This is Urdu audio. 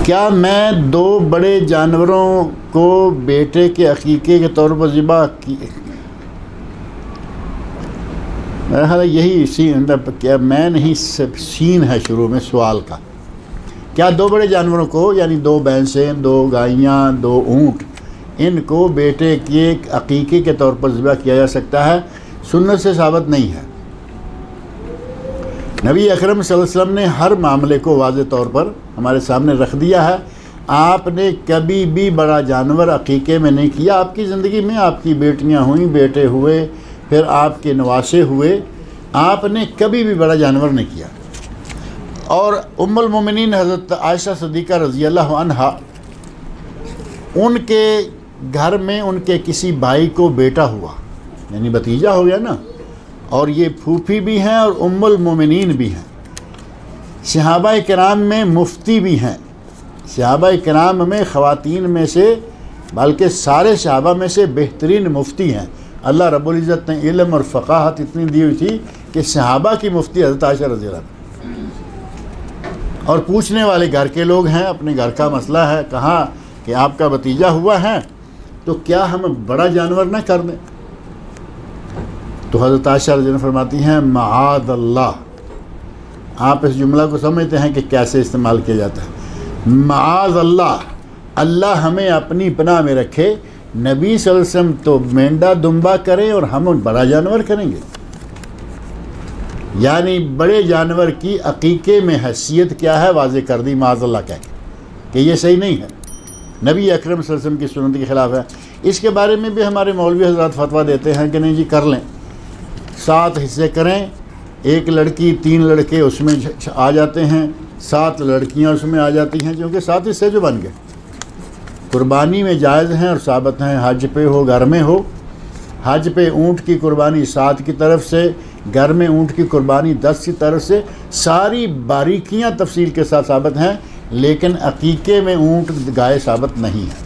کیا میں 2 بڑے جانوروں کو بیٹے کے عقیقے کے طور پر ذبح کی؟ میرا خیال ہے یہی سین، کیا میں نہیں، سین ہے شروع میں سوال کا. کیا 2 بڑے جانوروں کو، یعنی 2 بھینسیں، 2 گائیاں، 2 اونٹ، ان کو بیٹے کے عقیقے کے طور پر ذبح کیا جا سکتا ہے؟ سنت سے ثابت نہیں ہے. نبی اکرم صلی اللہ علیہ وسلم نے ہر معاملے کو واضح طور پر ہمارے سامنے رکھ دیا ہے. آپ نے کبھی بھی بڑا جانور عقیقے میں نہیں کیا. آپ کی زندگی میں آپ کی بیٹیاں ہوئیں، بیٹے ہوئے، پھر آپ کے نواسے ہوئے، آپ نے کبھی بھی بڑا جانور نہیں کیا. اور ام المومنین حضرت عائشہ صدیقہ رضی اللہ عنہا، ان کے گھر میں ان کے کسی بھائی کو بیٹا ہوا، یعنی بھتیجا ہو گیا نا، اور یہ پھوپھی بھی ہیں اور ام المومنین بھی ہیں. صحابہ کرام میں مفتی بھی ہیں. صحابہ کرام میں خواتین میں سے، بلکہ سارے صحابہ میں سے بہترین مفتی ہیں. اللہ رب العزت نے علم اور فقاہت اتنی دی ہوئی تھی کہ صحابہ کی مفتی حضرت عائشہ رضی اللہ عنہ. اور پوچھنے والے گھر کے لوگ ہیں، اپنے گھر کا مسئلہ ہے، کہا کہ آپ کا بھتیجا ہوا ہے تو کیا ہم بڑا جانور نہ کر دیں؟ تو حضرت عائشہ رضی اللہ عنہ فرماتی ہیں معاذ اللہ. آپ اس جملہ کو سمجھتے ہیں کہ کیسے استعمال کیا جاتا ہے. معاذ اللہ، اللہ ہمیں اپنی پناہ میں رکھے. نبی صلی اللہ علیہ وسلم تو مینڈا دمبا کریں اور ہم بڑا جانور کریں گے. یعنی بڑے جانور کی عقیقے میں حیثیت کیا ہے واضح کر دی معاذ اللہ کہہ کے کہ یہ صحیح نہیں ہے، نبی اکرم صلی اللہ علیہ وسلم کی سنت کے خلاف ہے. اس کے بارے میں بھی ہمارے مولوی حضرات فتویٰ دیتے ہیں کہ نہیں جی کر لیں، 7 حصے کریں. 1 لڑکی 3 لڑکے اس میں آ جاتے ہیں، 7 لڑکیاں اس میں آ جاتی ہیں، کیونکہ 7 حصے جو بن گئے. قربانی میں جائز ہیں اور ثابت ہیں، حج پہ ہو گھر میں ہو. حج پہ اونٹ کی قربانی 7 کی طرف سے، گھر میں اونٹ کی قربانی 10 کی طرف سے. ساری باریکیاں تفصیل کے ساتھ ثابت ہیں، لیکن عقیقے میں اونٹ گائے ثابت نہیں ہے.